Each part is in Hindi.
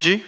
जी।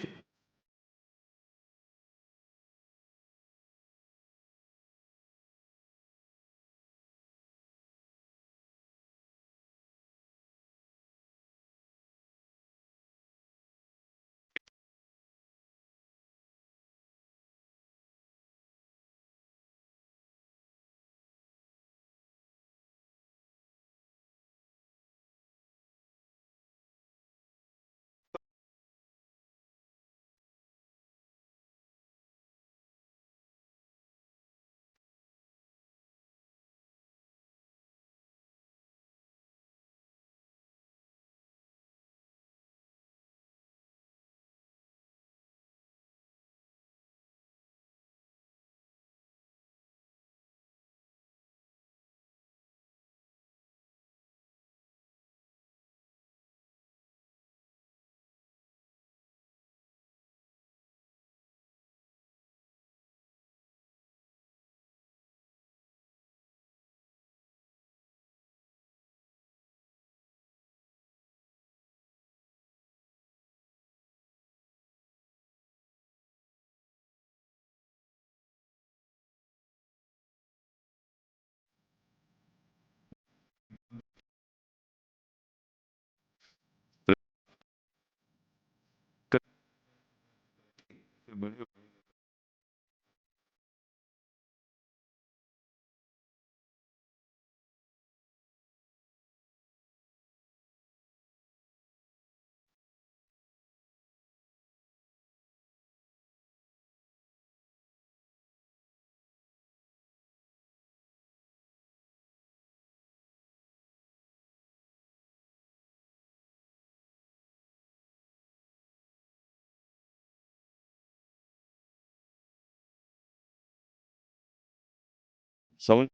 समझ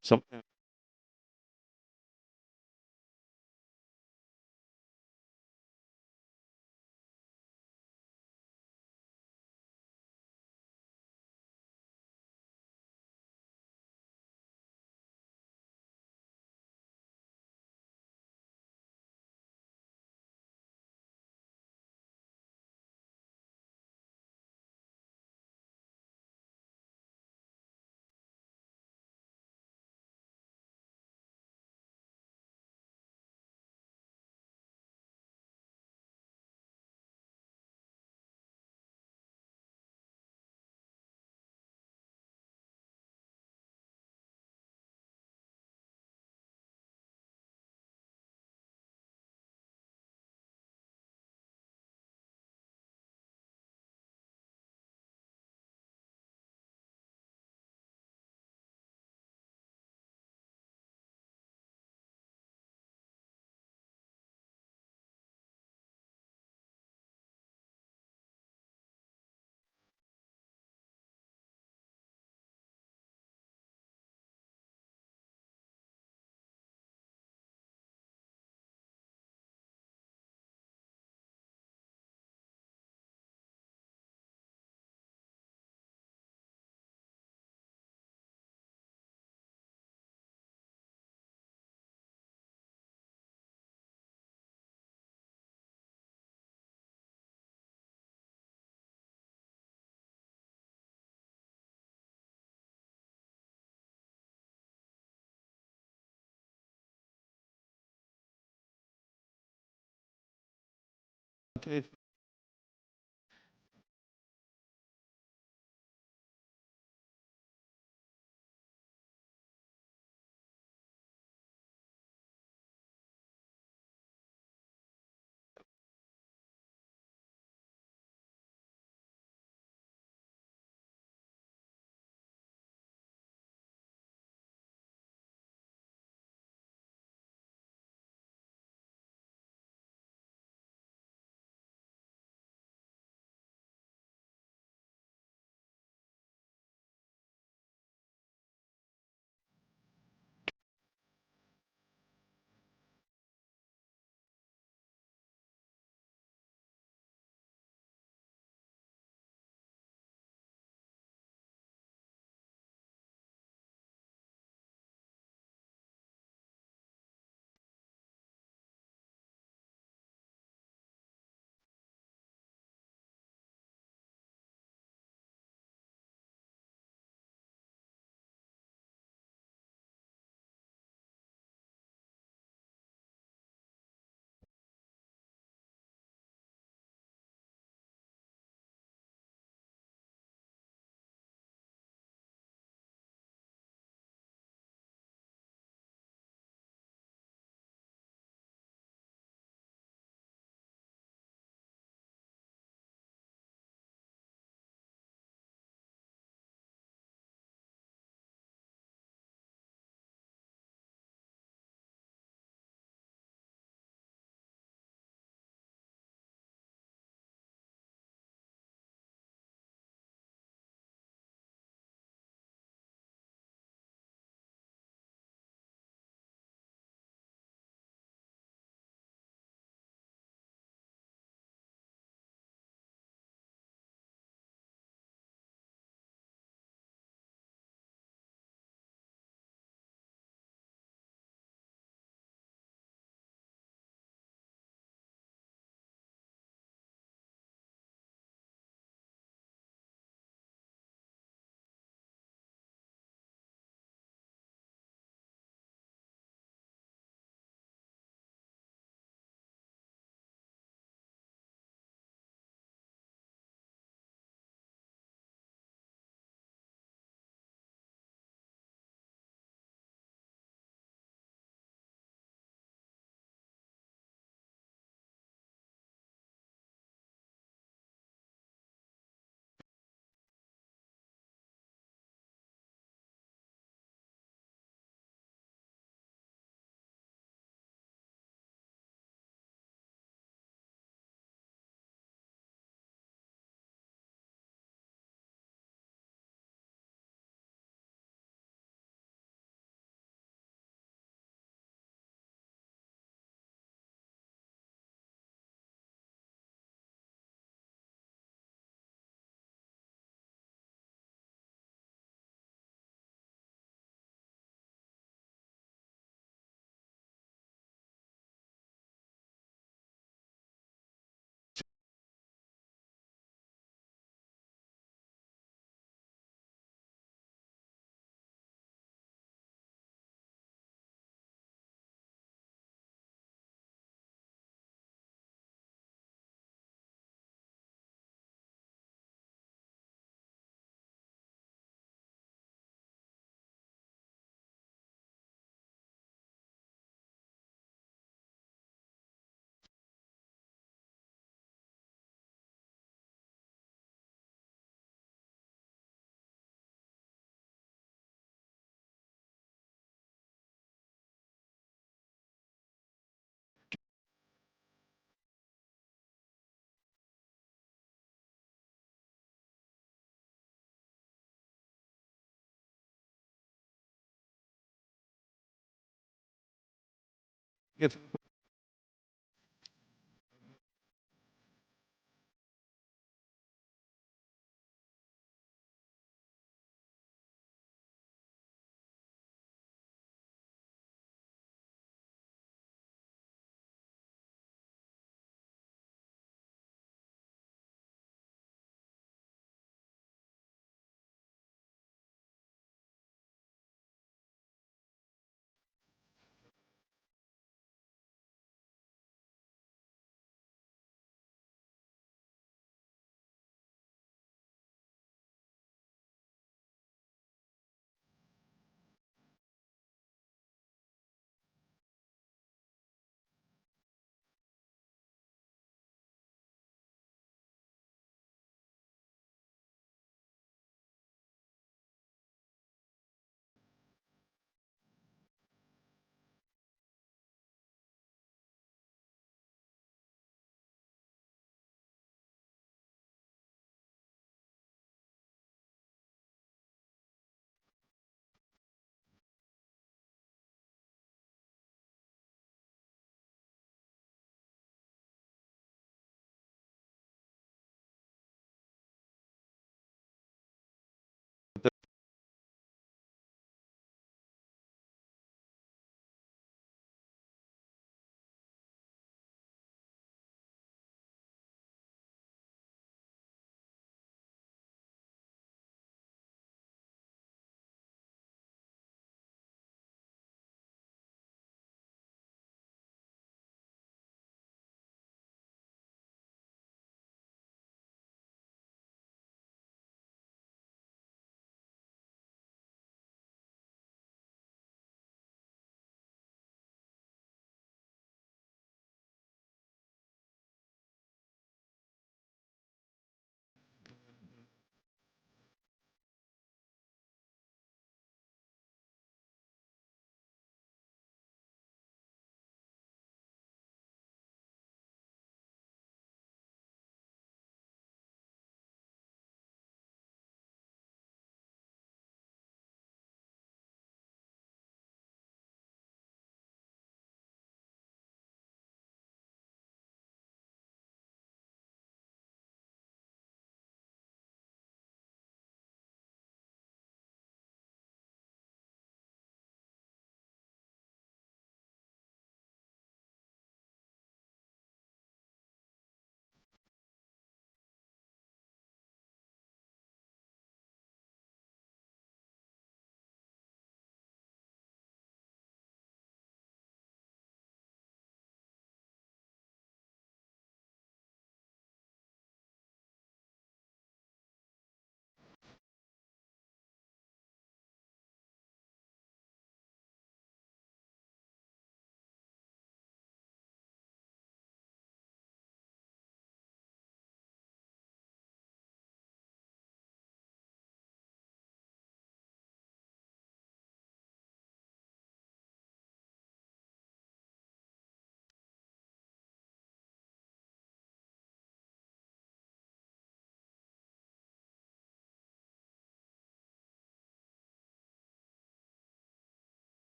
Yes.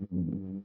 हुँ।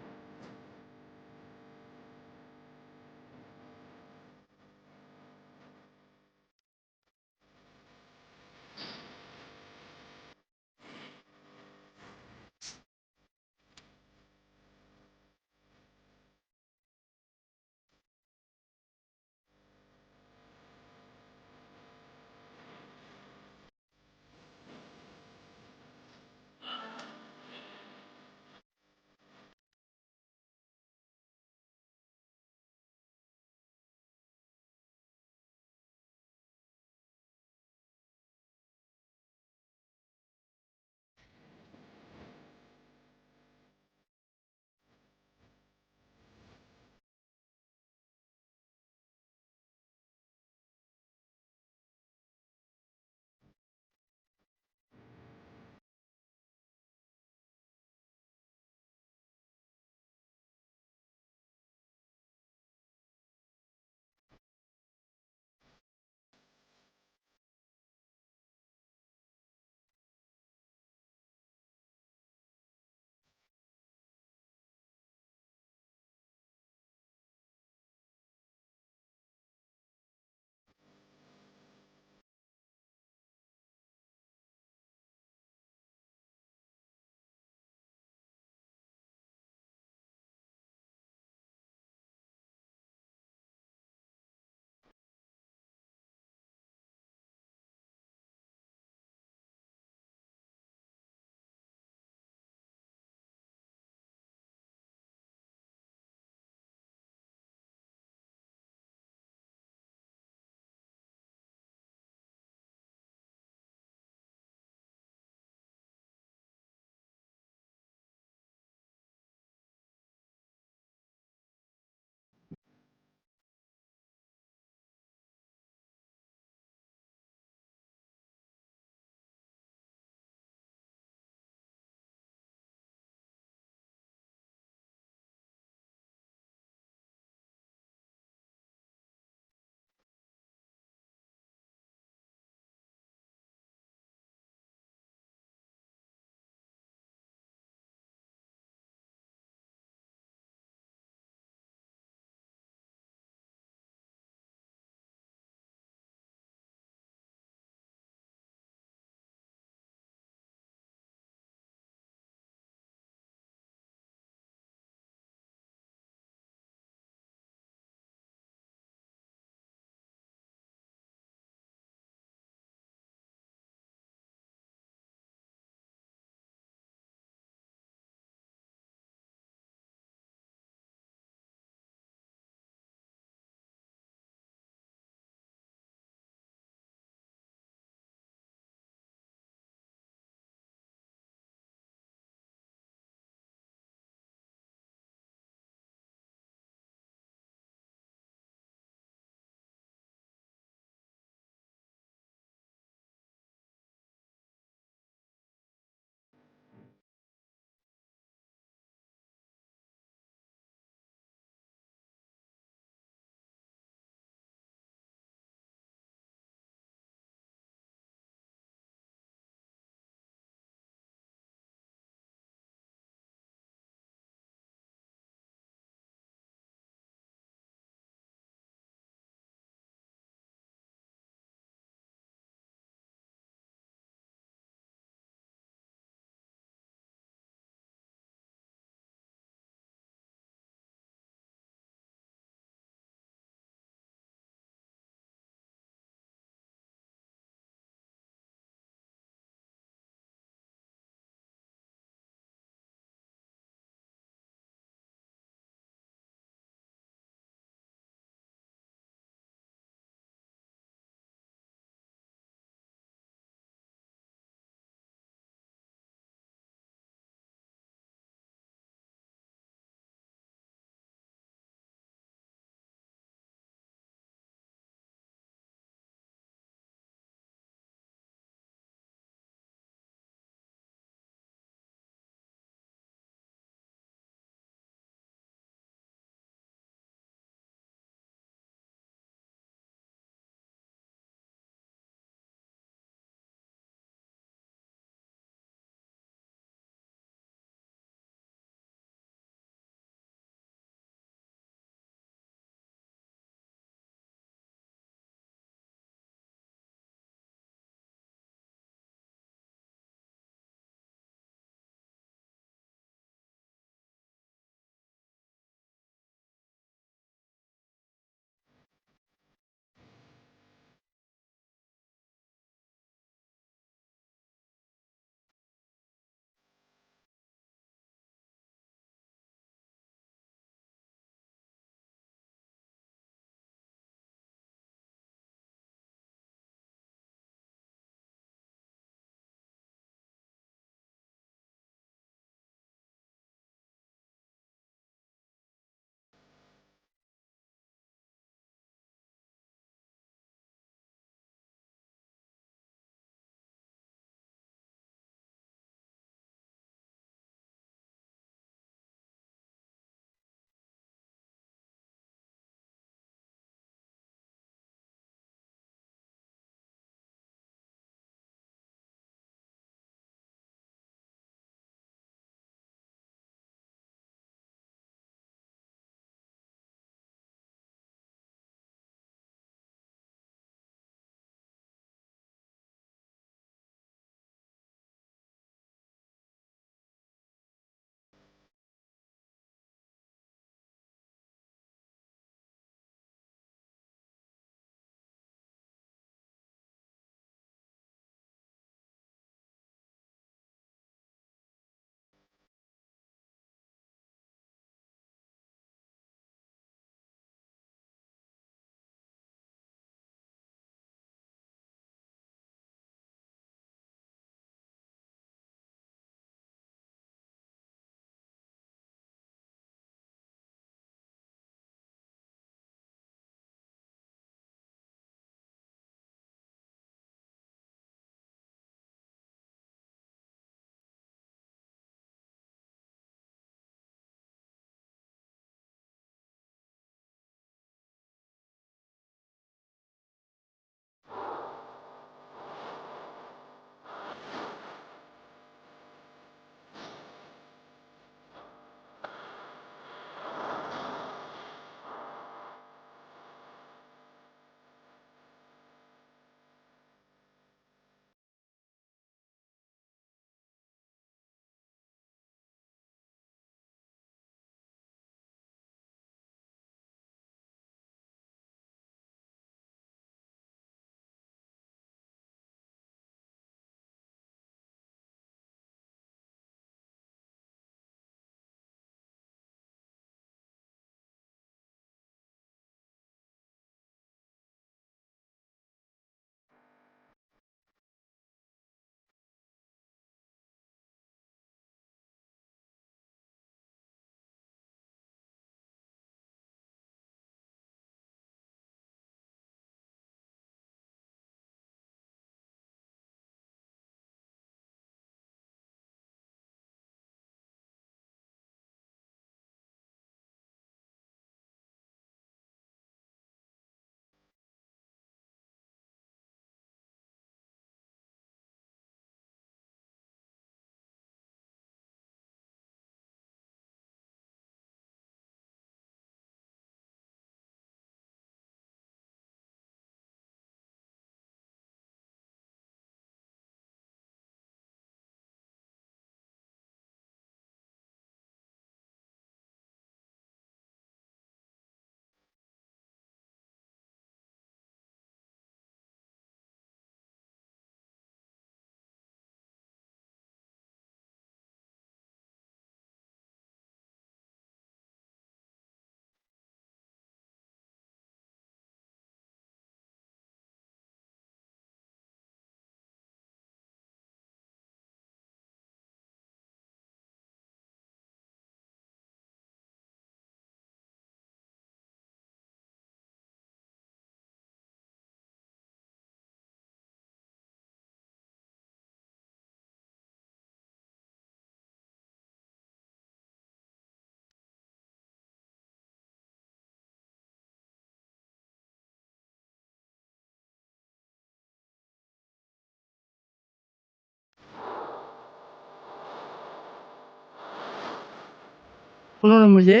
उन्होंने मुझे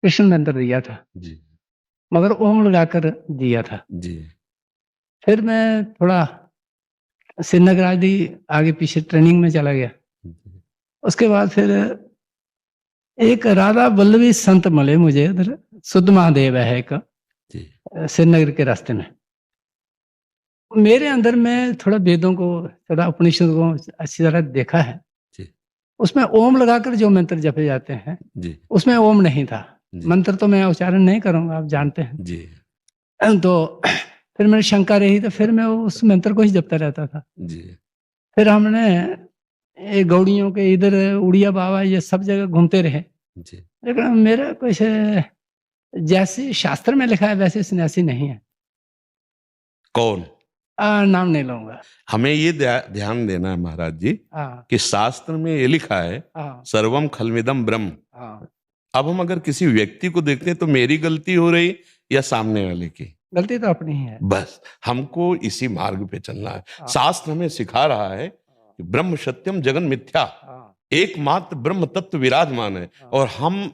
कृष्ण मंत्र दिया था, जी मगर ओम लगाकर दिया था। जी फिर मैं थोड़ा श्रीनगर आदि आगे पीछे ट्रेनिंग में चला गया। जी उसके बाद फिर एक राधा वल्लभी संत मिले मुझे उधर, सुध महादेव है एक, जी श्रीनगर के रास्ते में। मेरे अंदर में थोड़ा वेदों को, थोड़ा उपनिषद को अच्छी तरह देखा है। जी उसमें ओम लगाकर जो मंत्र जपे जाते हैं, जी उसमें ओम नहीं था। जी मंत्र तो मैं उच्चारण नहीं करूंगा, आप जानते हैं। जी तो फिर मैंने शंका रही, तो फिर मैं उस मंत्र को ही जपता रहता था। जी फिर हमने ये गौड़ियों के इधर उड़िया बाबा ये सब जगह घूमते रहे, जी लेकिन मेरा कुछ जैसे शास्त्र में लिखा है वैसे सन्यासी नहीं है। कौन? नाम नहीं लूंगा। हमें ये ध्यान देना है महाराज जी हाँ कि शास्त्र में ये लिखा है हाँ सर्वम खलमिदम ब्रह्म। हाँ। अब हम अगर किसी व्यक्ति को देखते हैं तो मेरी गलती हो रही या सामने वाले की? गलती तो अपनी ही है। बस हमको इसी मार्ग पे चलना है। हाँ। शास्त्र हमें सिखा रहा है कि ब्रह्म सत्यम जगन मिथ्या, हाँ एकमात्र ब्रह्म तत्व विराजमान है हाँ। और हम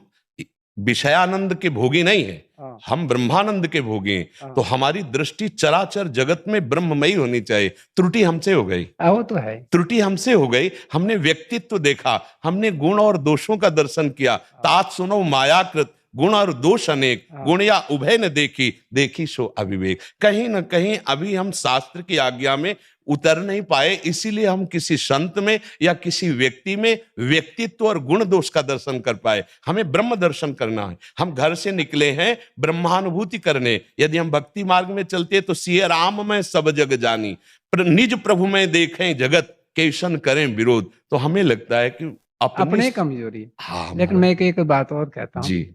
विषयानंद के भोगी नहीं है, हाँ हम ब्रह्मानंद के भोगी हैं। हाँ। तो हमारी दृष्टि चराचर जगत में ब्रह्ममयी होनी चाहिए। त्रुटि हमसे हो गई, वो तो है। त्रुटि हमसे हो गई। हमने व्यक्तित्व देखा, हमने गुण और दोषों का दर्शन किया। तात सुनो मायाकृत गुण और दोष अनेक, गुण या उभय न देखी, देखी सो अविवेक। कहीं ना कहीं अभी हम शास्त्र की आज्ञा में उतर नहीं पाए, इसीलिए हम किसी संत में या किसी व्यक्ति में व्यक्तित्व और गुण दोष का दर्शन कर पाए। हमें ब्रह्म दर्शन करना है। हम घर से निकले हैं ब्रह्मानुभूति करने। यदि हम भक्ति मार्ग में चलते हैं तो सिय राम में सब जग जानी, निज प्रभु में देखें जगत कैसन करें विरोध। तो हमें लगता है कि अपने कमजोरी। हाँ लेकिन मैं एक बात और कहता हूँ, जी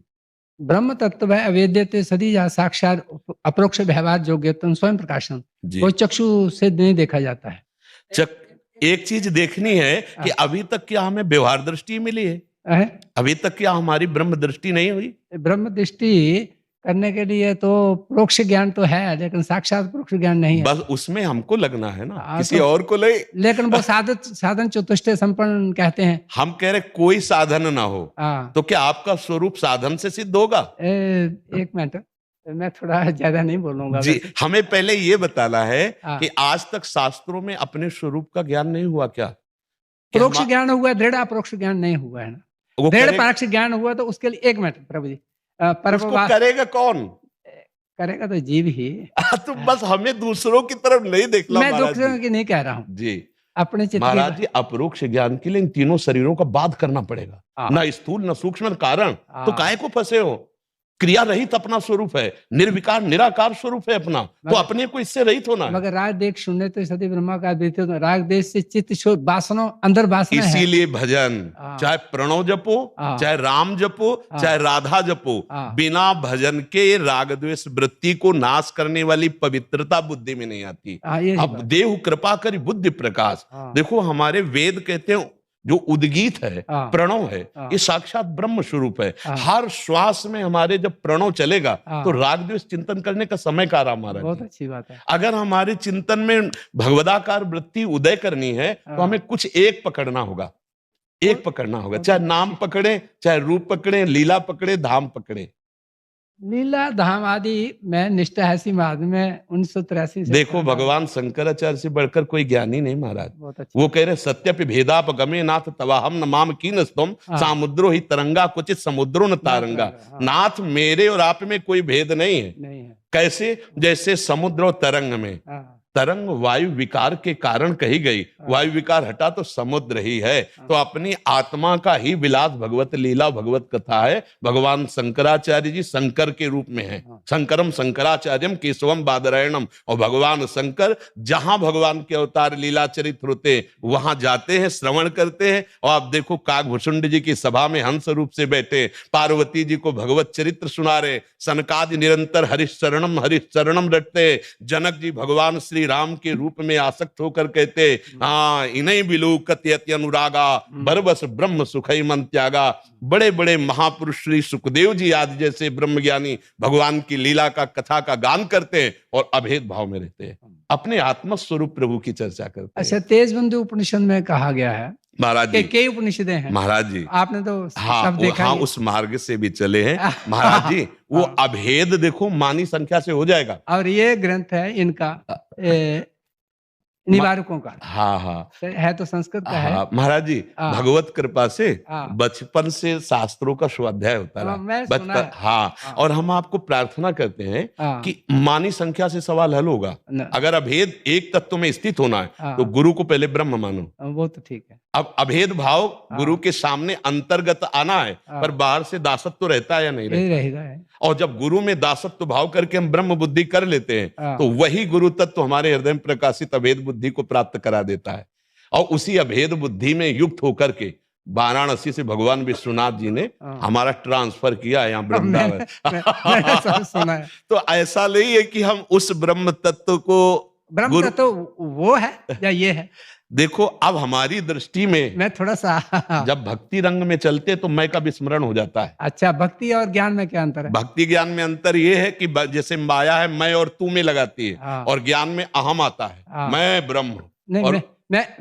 ब्रह्म तत्व है अवेद्यते सदी जा साक्षात अपरोक्ष व्यवहार योग्य स्वयं प्रकाशन, जी। कोई चक्षु से नहीं देखा जाता है। एक चीज देखनी है कि अभी तक क्या हमें व्यवहार दृष्टि मिली है? अभी तक क्या हमारी ब्रह्म दृष्टि नहीं हुई? ब्रह्म दृष्टि करने के लिए तो प्रोक्ष ज्ञान तो है, लेकिन साक्षात प्रोक्ष ज्ञान नहीं है। बस उसमें हमको लगना है ना, किसी और को ले। लेकिन वो साधन चतुष्टय संपन्न कहते हैं। हम कह रहे कोई साधन ना हो, तो क्या आपका स्वरूप साधन से सिद्ध होगा? एक मिनट, मैं थोड़ा ज्यादा नहीं बोलूंगा जी। हमें पहले ये बताना है कि हाँ। आज तक शास्त्रों में अपने स्वरूप का ज्ञान नहीं हुआ क्या? प्रोक्ष ज्ञान हुआ, दृढ़ अपरोक्ष ज्ञान नहीं हुआ है ना। दृढ़ परोक्ष ज्ञान हुआ तो उसके लिए एक मिनट प्रभु जी, उसको करेगा कौन? करेगा तो जीव ही। तो बस हमें दूसरों की तरफ नहीं देखना। मैं दूसरों की नहीं कह रहा हूँ जी, अपने चित्त महाराज जी अपरोक्ष ज्ञान के लिए इन तीनों शरीरों का बाध करना पड़ेगा। ना स्थूल न सूक्ष्म कारण, तो काहे को फंसे हो? क्रिया रहित अपना स्वरूप है, निर्विकार निराकार स्वरूप है अपना, तो अपने को इससे रहित होना है। मगर राग देख शून्य तो सदी ब्रह्मा का द्वितीय, तो राग देश से चित्त वासना अंदर वासना है। इसीलिए भजन चाहे प्रणव जपो, चाहे राम जपो, चाहे राधा जपो, बिना भजन के राग द्वेष वृत्ति को नाश करने वाली पवित्रता बुद्धि में नहीं आती। अब देव कृपा करी बुद्धि प्रकाश। देखो हमारे वेद कहते हैं जो उद्गीत है, प्रणव है, ये साक्षात ब्रह्म स्वरूप है। हर श्वास में हमारे जब प्रणव चलेगा तो राग द्वेष चिंतन करने का समय का आराम। बहुत अच्छी बात है। अगर हमारे चिंतन में भगवदाकार वृत्ति उदय करनी है तो हमें कुछ एक पकड़ना होगा, एक पकड़ना होगा। चाहे नाम पकड़े, चाहे रूप पकड़े, लीला पकड़े, धाम पकड़े। लीला धाम आदि में निष्ठा ऐसी मार्ग में 1983 से देखो भगवान शंकराचार्य से बढ़कर कोई ज्ञानी नहीं महाराज। वो कह रहे सत्यपि भेदाप गमे नाथ तवाहम न माम कीनस्तुम सामुद्रो ही तरंगा क्वचित समुद्रो न तारंगा। नाथ मेरे और आप में कोई भेद नहीं है। कैसे? जैसे समुद्र और तरंग में तरंग वायु विकार के कारण कही गई, वायु विकार हटा तो समुद्र ही है। तो अपनी आत्मा का ही विलास भगवत लीला भगवत कथा है। भगवान शंकराचार्य जी शंकर के रूप में है। शंकरम शंकराचार्यम केशवम बादरायणम। और भगवान शंकर जहां भगवान के अवतार लीला चरित्र होते वहां जाते हैं, श्रवण करते हैं। और आप देखो काकभूषुंड जी की सभा में हंस रूप से बैठे पार्वती जी को भगवत चरित्र सुना रहे। सनकादि निरंतर हरिशरणम रटते। जनक जी भगवान श्री राम के रूप में आसक्त होकर कहते हाँ इन्हीं बिलूकत यति अनुरागा बरबस ब्रह्म सुखई मन त्यागा। बड़े बड़े महापुरुष श्री सुखदेव जी आदि जैसे ब्रह्मज्ञानी भगवान की लीला का कथा का गान करते हैं और अभेद भाव में रहते हैं, अपने आत्म स्वरूप प्रभु की चर्चा करते हैं। अच्छा, तेजबंधु उपनिषद में कहा गया है महाराज जी, कई उपनिषदें हैं महाराज जी, आपने तो हाँ सब देखा हाँ ही है। उस मार्ग से भी चले हैं महाराज जी। वो अभेद देखो मानी संख्या से हो जाएगा। और ये ग्रंथ है इनका निवारकों का हाँ हाँ है, तो संस्कृत का है। हाँ महाराज जी, हाँ। भगवत कृपा से हाँ। बचपन से शास्त्रों का स्वाध्याय होता रहा। मैं सुना है। हाँ, हाँ। और हम आपको प्रार्थना करते हैं हाँ। कि मानी संख्या से सवाल हल होगा। अगर अभेद एक तत्व में स्थित होना है तो गुरु को पहले ब्रह्म मानो। वो तो ठीक है। अब अभेद भाव गुरु के सामने अंतर्गत आना है, पर बाहर से दासत्व तो रहता है या नहीं रहता? रहेगा है। और जब गुरु में दासत्व भाव करके हम ब्रह्म बुद्धि कर लेते हैं तो वही गुरु तत्व हमारे हृदय में प्रकाशित अभेद बुद्धि को प्राप्त करा देता है। और उसी अभेद बुद्धि में युक्त होकर के वाराणसी से भगवान विश्वनाथ जी ने हमारा ट्रांसफर किया है यहाँ वृंदावन। मैंने सुना है। तो ऐसा नहीं है कि हम उस ब्रह्म तत्व को, ब्रह्म तत्व वो है या ये है? देखो अब हमारी दृष्टि में मैं थोड़ा सा जब भक्ति रंग में चलते तो मैं का विस्मरण हो जाता है। अच्छा, भक्ति और ज्ञान में क्या अंतर है? भक्ति ज्ञान में अंतर ये है कि जैसे माया है मैं और तू में लगाती है, और ज्ञान में अहम आता है, मैं ब्रह्म हूं। नहीं, और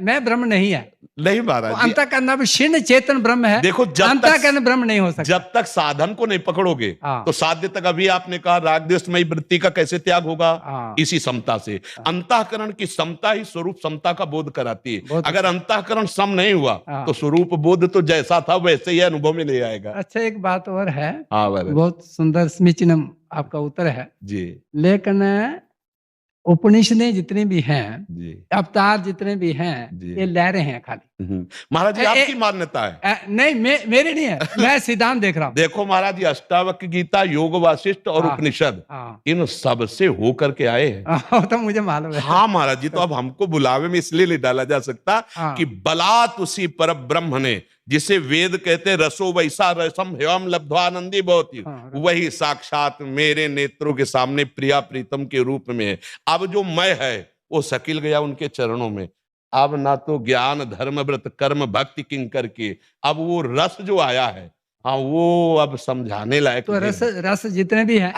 मैं ब्रह्म नहीं है। नहीं महाराज, अंतःकरण विशीर्ण चेतन ब्रह्म है। देखो अंतःकरण ब्रह्म नहीं हो सकता जब तक साधन को नहीं पकड़ोगे तो साध्य तक। अभी आपने कहा राग द्वेषमयी वृत्ति का कैसे त्याग होगा? इसी समता से। अंतःकरण की समता ही स्वरूप समता का बोध कराती है। अगर अंतःकरण सम नहीं हुआ तो स्वरूप बोध तो जैसा था वैसे ही अनुभव में ले आएगा। अच्छा, एक बात और है। हाँ, बहुत सुंदर समीचीनम आपका उत्तर है जी। लेकिन उपनिषदें जितने भी हैं, अवतार जितने भी हैं, ये लहरें हैं खाली। महाराज जी आपकी मान्यता है? नहीं, मेरे नहीं है। मैं सिद्धांत देख रहा हूँ। देखो महाराज जी, अष्टावक्र गीता, योग वासिष्ठ और उपनिषद इन सब से होकर के आए हैं। तो मुझे मालूम है। हाँ महाराज जी, तो अब हमको बुलावे में इसलिए नहीं डाला जा सकता कि बलात् उसी पर ब्रह्म ने, जिसे वेद कहते रसो वैसा रसम हेवम लब्ध्वानंदी भवति, वही साक्षात मेरे नेत्रों के सामने प्रिया प्रीतम के रूप में है। अब जो मैं है वो सकिल गया उनके चरणों में। अब ना तो ज्ञान धर्म व्रत कर्म भक्ति किंकर के, अब वो रस जो आया है, हाँ वो अब समझाने लायक। तो रस जितने भी हैं,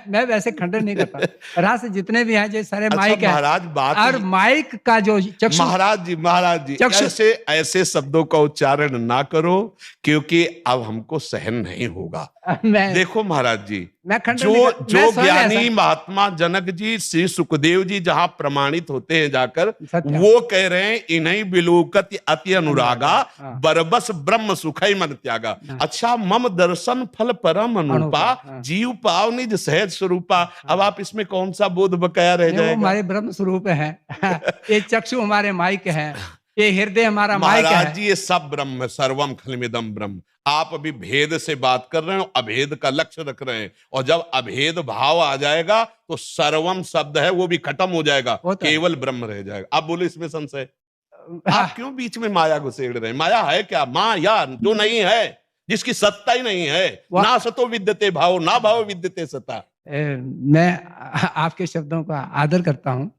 मैं वैसे खंडन नहीं करता। रस जितने भी हैं, जैसे सारे माइक है महाराज, बात और माइक का जो चक्षु। महाराज जी ऐसे शब्दों का उच्चारण ना करो, क्योंकि अब हमको सहन नहीं होगा। देखो महाराज जी, जो ज्ञानी महात्मा जनक जी, श्री सुखदेव जी जहां प्रमाणित होते हैं जाकर, वो कह रहे हैं इन्हीं बिलुकत अति अनुरागा बरबस ब्रह्म सुखई मन त्यागा। अच्छा, मम दर्शन फल परम अनुपा जीव पाव निज सहज स्वरूपा। अब आप इसमें कौन सा बोध बकाया रह जाएगा? हमारे ब्रह्म स्वरूप है। ये चक्षु हमारे माइक है, ये हृदय हमारा माइक है। महाराज जी, ये सब ब्रह्म, सर्वम खलमिदम ब्रह्म। आप अभी भेद से बात कर रहे हो, अभेद का लक्ष्य रख रहे हैं, और जब अभेद भाव आ जाएगा तो सर्वम शब्द है वो भी खत्म हो जाएगा, केवल ब्रह्म रह जाएगा। अब बोले इसमें संशय? आप क्यों बीच में माया घुसेड़ रहे हैं? माया है क्या? माया जो नहीं है, जिसकी सत्ता ही नहीं है। ना सतो विद्यते भाव, ना भाव विद्यते सता। मैं आपके शब्दों का आदर करता हूँ।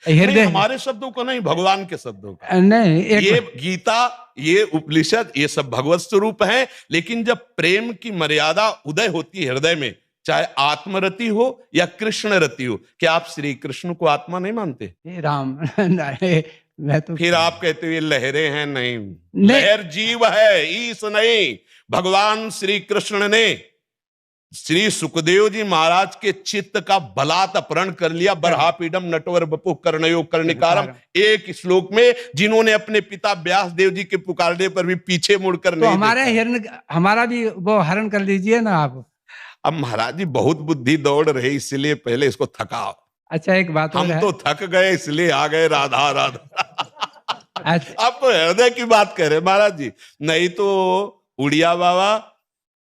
हृदय हमारे शब्दों को नहीं, भगवान के शब्दों का। नहीं, ये गीता, ये उपनिषद, ये सब भगवत स्वरूप है। लेकिन जब प्रेम की मर्यादा उदय होती है हृदय में, चाहे आत्मरति हो या कृष्ण रति हो, क्या आप श्री कृष्ण को आत्मा नहीं मानते? राम मैं तो फिर आप कहते हुए लहरें हैं? नहीं, लहर जीव है, ईश नहीं। भगवान श्री कृष्ण ने श्री सुखदेव जी महाराज के चित्त का बलात् अपहरण कर लिया। बरहापीडम नटवर बपु कर्णयो कर्णिकारम, एक श्लोक में, जिन्होंने अपने पिता व्यास देव जी के पुकारने पर भी पीछे मुड़कर नहीं देखा। हमारा भी वो हरण कर लीजिए ना आप। अब महाराज जी बहुत बुद्धि दौड़ रही, इसलिए पहले इसको थकाओ। अच्छा, एक बात हम तो थक गए, इसलिए आ गए राधा राधा। अब तो हृदय की बात कह रहे महाराज जी, नहीं तो उड़िया बाबा,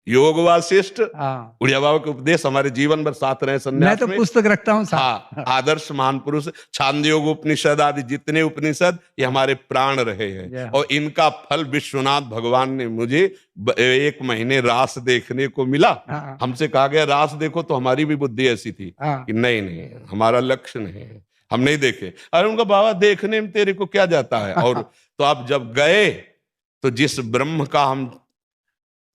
योग वासिष्ठ, उड़िया बाबा के उपदेश हमारे जीवन भर साथ रहे संन्यास मैं तो में। पुस्तक रखता हूँ। हाँ, आदर्श महान पुरुष, छांदयोग उपनिषद आदि जितने उपनिषद, ये हमारे प्राण रहे हैं। और इनका फल विश्वनाथ भगवान ने मुझे 1 महीने रास देखने को मिला। हमसे कहा गया रास देखो, तो हमारी भी बुद्धि ऐसी थी कि नहीं, हमारा लक्ष्य नहीं है, हम नहीं देखे। अरे उनका बाबा देखने में तेरे को क्या जाता है? और तो आप जब गए तो जिस ब्रह्म का हम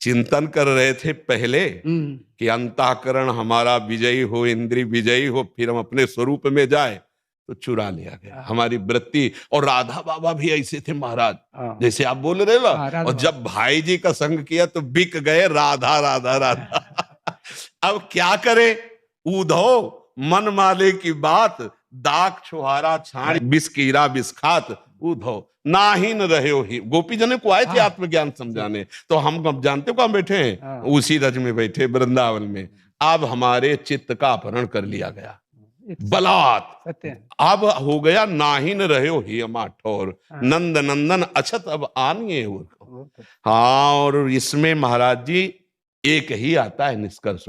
चिंतन कर रहे थे पहले कि अंतःकरण हमारा विजयी हो, इंद्रिय विजयी हो, फिर हम अपने स्वरूप में जाए, तो चुरा लिया गया हमारी वृत्ति। और राधा बाबा भी ऐसे थे महाराज, जैसे आप बोल रहे ना, और जब भाई जी का संग किया तो बिक गए राधा राधा राधा। अब क्या करे, ऊधो मन माले की बात, दाग छुहारा छाड़ बिस्कीरा बिस्खात, ऊधो ना ही न रहे हो ही। गोपी जने को आए थे आत्मज्ञान समझाने, तो हम जानते हो कहां बैठे हैं, उसी रज में बैठे वृंदावन में। अब हमारे चित्त का अपहरण कर लिया गया बलात्, अब हो गया ना ही न रहे हो ही अमा ठोर, नंद नंदन अछत अब आनिए। हाँ, और इसमें महाराज जी एक ही आता है निष्कर्ष,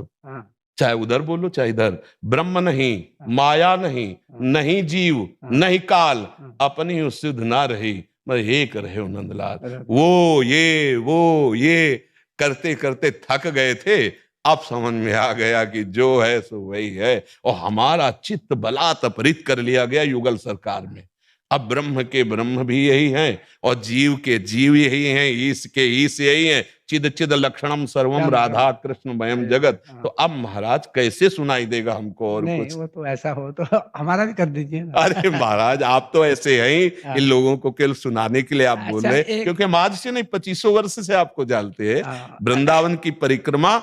चाहे उधर बोलो चाहे इधर, ब्रह्म नहीं, माया नहीं, नहीं जीव नहीं काल, अपनी सिद्ध ना रही, मैं एक रहे हो नंदलाल। वो ये करते करते थक गए थे, अब समझ में आ गया कि जो है सो वही है, और हमारा चित्त बलात् अपहृत कर लिया गया युगल सरकार में। अब ब्रह्म के ब्रह्म भी यही हैं, और जीव के जीव यही हैं, ईश के ईश यही हैं, चिद चिद लक्षणम सर्वम राधा कृष्ण मयम जगत। तो अब महाराज कैसे सुनाई देगा हमको और नहीं, कुछ? वो तो ऐसा हो तो हमारा भी कर दीजिए ना। अरे महाराज, आप तो ऐसे हैं, इन लोगों को केवल सुनाने के लिए आप बोल रहे हैं, क्योंकि हम आज से नहीं 2500 वर्ष से आपको जानते हैं। वृंदावन की परिक्रमा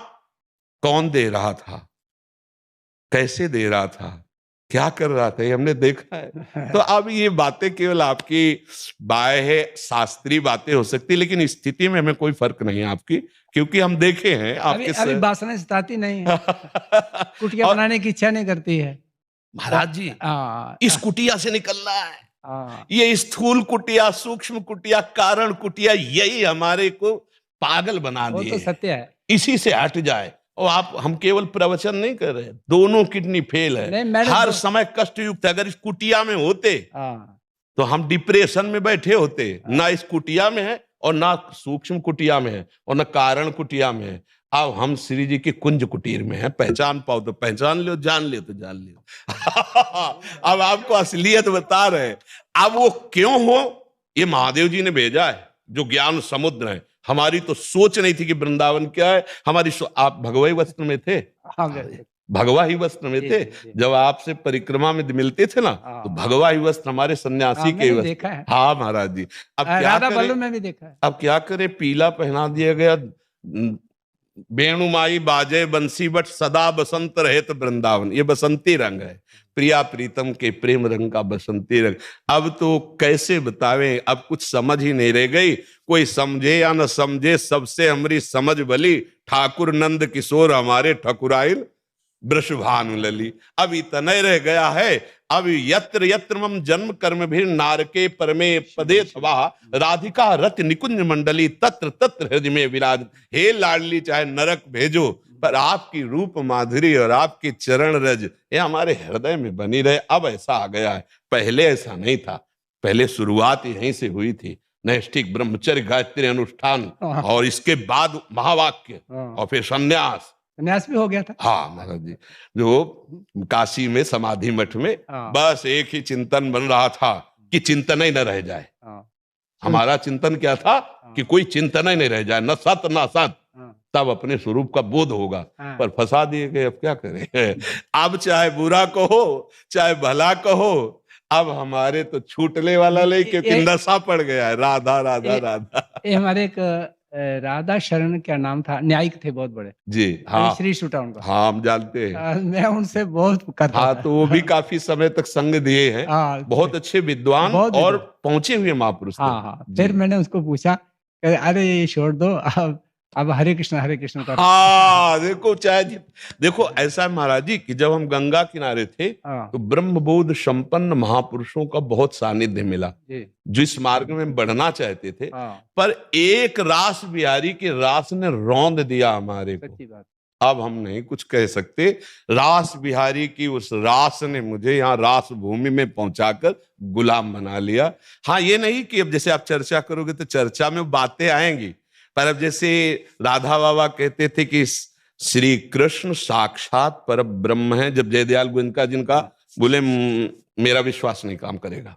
कौन दे रहा था, कैसे दे रहा था, क्या कर रहा था, ये हमने देखा है। तो अब ये बातें केवल आपकी बाह्य शास्त्रीय बातें हो सकती, लेकिन स्थिति में हमें कोई फर्क नहीं है आपकी, क्योंकि हम देखे हैं आपके अभी वासना सताती नहीं है, कुटिया बनाने की इच्छा नहीं करती है महाराज जी। इस कुटिया से निकलना है, ये स्थूल कुटिया, सूक्ष्म कुटिया, कारण कुटिया, यही हमारे को पागल बना दिए। वो तो सत्य है, इसी से हट जाए। और आप, हम केवल प्रवचन नहीं कर रहे, दोनों किडनी फेल है, हर समय कष्ट युक्त है। अगर इस कुटिया में होते तो हम डिप्रेशन में बैठे होते, ना इस कुटिया में है और ना सूक्ष्म कुटिया में है और ना कारण कुटिया में है। अब हम श्री जी की कुंज कुटीर में है, पहचान पाओ तो पहचान लियो, जान लियो तो जान लियो। अब आपको असलियत बता रहे। अब वो क्यों हो, ये महादेव जी ने भेजा है, जो ज्ञान समुद्र है। हमारी तो सोच नहीं थी कि वृंदावन क्या है। हमारी आप भगवा ही वस्त्र में थे, भगवा ही वस्त्र में थे, जब आपसे परिक्रमा में मिलते थे ना, तो भगवा ही वस्त्र हमारे सन्यासी के वस्त्र। हाँ महाराज जी। अब क्या करें, में भी देखा है। अब क्या करें, पीला पहना दिया गया, वेणुमाई बाजे बंसी बट सदा बसंत रहे तो वृंदावन, ये बसंती रंग है, प्रिया प्रीतम के प्रेम रंग का बसंती रंग। अब तो कैसे बतावें, अब कुछ समझ ही नहीं रह गई। कोई समझे या न समझे, सबसे हमारी समझ भली, ठाकुर नंद किशोर हमारे ठकुराइल वृषभानु लली। अब इतना रह गया है। अब यत्र यत्र मम जन्म कर्म भी नारके परमे पदे थवा, राधिका रति निकुंज मंडली तत्र तत्र हृदय में विराज। हे लाडली, चाहे नरक भेजो, पर आपकी रूप माधुरी और आपकी चरण रज ये हमारे हृदय में बनी रहे। अब ऐसा आ गया है, पहले ऐसा नहीं था। पहले शुरुआत यहीं से हुई थी, नैष्ठिक ब्रह्मचर्य गायत्री अनुष्ठान, और इसके बाद महावाक्य, और फिर संन्यास भी हो गया था। हाँ महाराज जी, जो काशी में समाधि मठ में बस एक ही चिंतन बन रहा था कि चिंतन ही न रह जाए। हमारा चिंतन क्या था कि कोई चिंतन ही नहीं रह जाए, न सत न सत, तब अपने स्वरूप का बोध होगा। पर फंसा दिए गए, अब क्या करें। अब चाहे बुरा कहो चाहे भला कहो, अब हमारे तो छूटने वाला नहीं, क्योंकि नशा पड़ गया है। राधा राधा राधा। हमारे एक राधा शरण क्या नाम था, न्यायिक थे बहुत बड़े जी। हाँ, श्री सूटा उनका। हाँ हम जानते हैं। मैं उनसे बहुत करता हाँ, तो वो भी काफी समय तक संग दिए हैं। बहुत अच्छे विद्वान और पहुंचे हुए महापुरुष। हाँ, फिर मैंने उसको पूछा, अरे ये छोड़ दो, अब हरे कृष्ण कर। हाँ, देखो ऐसा है महाराज जी कि जब हम गंगा किनारे थे तो ब्रह्मबोध संपन्न महापुरुषों का बहुत सानिध्य मिला, जो इस मार्ग में बढ़ना चाहते थे। पर एक रास बिहारी के रास ने रौंद दिया हमारे को। अब हम नहीं कुछ कह सकते। रास बिहारी की उस रास ने मुझे यहाँ रास भूमि में पहुंचाकर गुलाम बना लिया। हाँ, ये नहीं कि अब जैसे आप चर्चा करोगे तो चर्चा में बातें आएंगी, पर अब जैसे राधा बाबा कहते थे कि श्री कृष्ण साक्षात पर ब्रह्म है, जब जयदयाल गोविंद जिनका बोले मेरा विश्वास नहीं काम करेगा,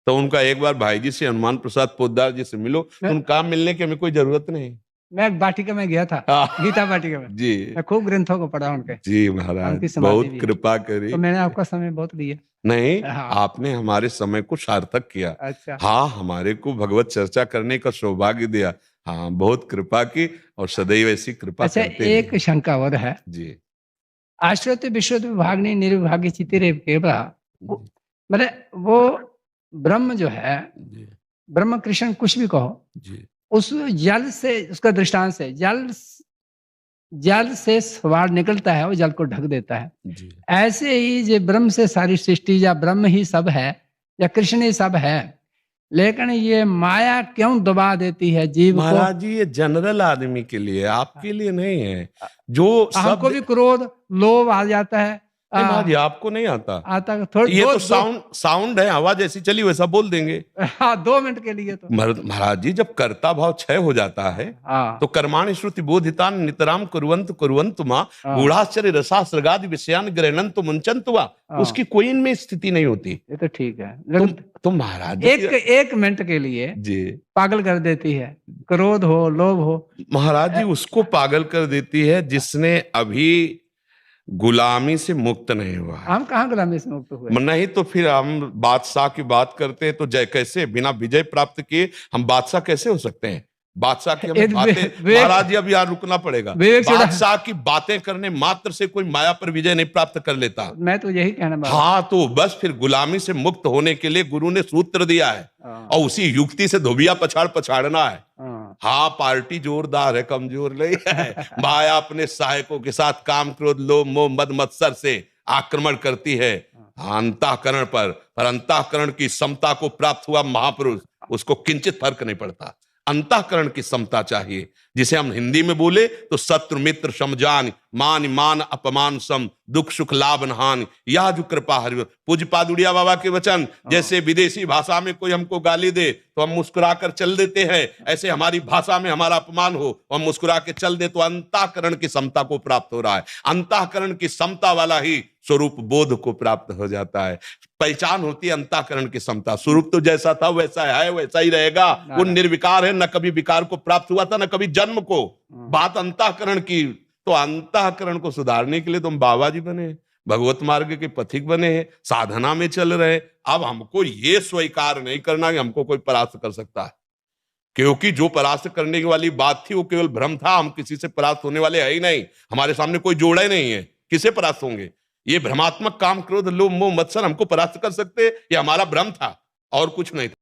तो उनका एक बार भाई जी से, हनुमान प्रसाद पोद्दार जी से मिलो, उन काम मिलने की हमें कोई जरूरत नहीं। मैं वाटिका में गया था, गीता वाटिका में। जी मैं खूब ग्रंथों को पढ़ा उनके। जी महाराज, उनकी समाधि बहुत भी है। कृपा करी। तो मैंने आपका समय बहुत लिया। नहीं, हाँ। आपने हमारे समय को सार्थक किया। अच्छा। हाँ, हमारे को भगवत चर्चा करने का सौभाग्य दिया। हाँ, बहुत कृपा की और सदैव ऐसी कृपा अच्छा, करते एक रहिए। शंका और है। जी आश्रित विश्व विभागनी निर्विभागी चितिरे केवला, जी मतलब वो ब्रह्म जो है, जी ब्रह्म कृष्ण कुछ भी कहो, जी उस जल से, उसका दृष्टांत है, जल से सवार निकलता है, वो जल को ढक देता है। जी ऐसे ही जो ब्रह्म से सारी सृष्टि, या ब्रह्म ही सब है, या कृष्ण ही सब है, लेकिन ये माया क्यों दबा देती है जीव को? महाराज जी, ये जनरल आदमी के लिए, आपके लिए नहीं है। जो हमको शब्द भी क्रोध लोभ आ जाता है। नहीं महाराज जी, आपको नहीं आता। आता थोड़ा, ये तो साउंड है, हवा जैसी चली वैसा बोल देंगे। हाँ, 2 मिनट के लिए तो। महाराज जी, जब कर्ता भाव क्षय हो जाता है हाँ, तो कर्माणि श्रुति बोधितान नितराम कुर्वन्तु कुर्वन्तु मां हाँ। गूढ़ाश्चर्य रसास्रगादि विषयान गृह्णन्तु मुंचन्तु वा। हाँ। उसकी कोई इनमें स्थिति नहीं होती। ये तो ठीक है, तुम लेकिन महाराज जी एक मिनट के लिए जी पागल कर देती है, क्रोध हो लोभ हो। महाराज जी, उसको पागल कर देती है जिसने अभी गुलामी से मुक्त नहीं हुआ है। हम कहाँ गुलामी से मुक्त हुए? नहीं तो फिर हम बादशाह की बात करते हैं तो जय कैसे, बिना विजय प्राप्त किए हम बादशाह कैसे हो सकते हैं? बादशाह की हमें बातें, महाराज जी अब यहाँ रुकना पड़ेगा। बादशाह की बातें करने मात्र से कोई माया पर विजय नहीं प्राप्त कर लेता। मैं तो यही कहना बाबा। हाँ, तो बस फिर गुलामी से मुक्त होने के लिए गुरु ने सूत्र दिया है और उसी युक्ति से धोबिया पछाड़ना है। हाँ, पार्टी जोरदार है, कमजोर नहीं है। माया अपने सहायकों के साथ काम क्रोध लोभ मोह मद मत्सर से आक्रमण करती है अंतःकरण पर अंतःकरण की समता को प्राप्त हुआ महापुरुष, उसको किंचित फर्क नहीं पड़ता। अंतःकरण की समता चाहिए, जिसे हम हिंदी में बोले तो शत्रु मित्र समजान, मान मान अपमान सम, दुख सुख लाभ हानि, यह जो कृपा हरि। पूज्य पादुड़िया बाबा के वचन, जैसे विदेशी भाषा में कोई हमको गाली दे तो हम मुस्कुराकर चल देते हैं, ऐसे हमारी भाषा में हमारा अपमान हो और हम मुस्कुरा के चल दे तो अंतःकरण की समता को प्राप्त हो रहा है। अंतःकरण की समता वाला ही स्वरूप बोध को प्राप्त हो जाता है। पहचान होती है अंतःकरण की समता। स्वरूप तो जैसा था वैसा है, वैसा ही रहेगा। वो निर्विकार है, न कभी विकार को प्राप्त हुआ था, न कभी जन्म को। बात अंतःकरण की, तो अंतःकरण को सुधारने के लिए तुम बाबा जी बने, भगवत मार्ग के पथिक बने हैं, साधना में चल रहे। अब हमको ये स्वीकार नहीं करना कि हमको कोई परास्त कर सकता है, क्योंकि जो परास्त करने वाली बात थी वो केवल भ्रम था। हम किसी से परास्त होने वाले है ही नहीं, हमारे सामने कोई जोड़ा ही नहीं है, किसे परास्त होंगे? ये भ्रमात्मक काम क्रोध लोभ मोह मत्सर हमको परास्त कर सकते, ये हमारा भ्रम था और कुछ नहीं था।